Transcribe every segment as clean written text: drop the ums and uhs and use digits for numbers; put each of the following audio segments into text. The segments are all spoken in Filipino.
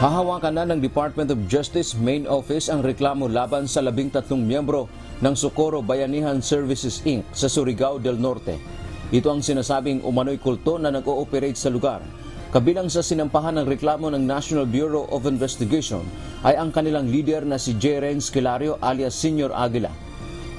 Hahawakan na ng Department of Justice Main Office ang reklamo laban sa 13 miyembro ng Socorro Bayanihan Services Inc. sa Surigao del Norte. Ito ang sinasabing umano'y kulto na nag-ooperate sa lugar. Kabilang sa sinampahan ng reklamo ng National Bureau of Investigation ay ang kanilang leader na si J. Renz Kilario alias Senior Aguila.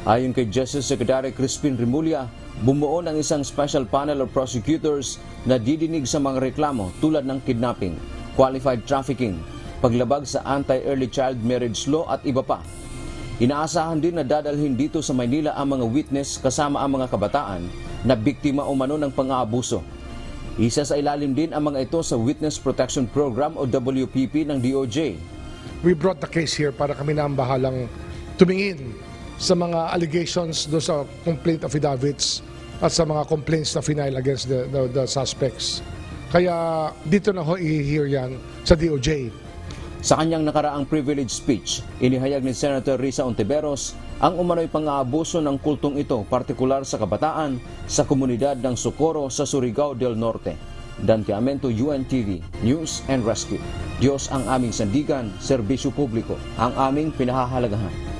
Ayon kay Justice Secretary Crispin Rimulya, bumuo ng isang special panel of prosecutors na didinig sa mga reklamo tulad ng kidnapping, qualified trafficking, paglabag sa anti-early child marriage law at iba pa. Inaasahan din na dadalhin dito sa Maynila ang mga witness kasama ang mga kabataan na biktima umano ng pang-aabuso. Isa sa ilalim din ang mga ito sa Witness Protection Program o WPP ng DOJ. We brought the case here para kami na ang bahalang tumingin sa mga allegations do sa complaint affidavits at sa mga complaints na final against the suspects. Kaya dito na ho i-hear yan sa DOJ. Sa kanyang nakaraang privilege speech, inihayag ni Senator Risa Ontiveros ang umano'y pang-aabuso ng kultong ito, partikular sa kabataan sa komunidad ng Socorro sa Surigao del Norte. Dan Tiamento, UNTV, News and Rescue. Diyos ang aming sandigan, serbisyo publiko, ang aming pinahahalagahan.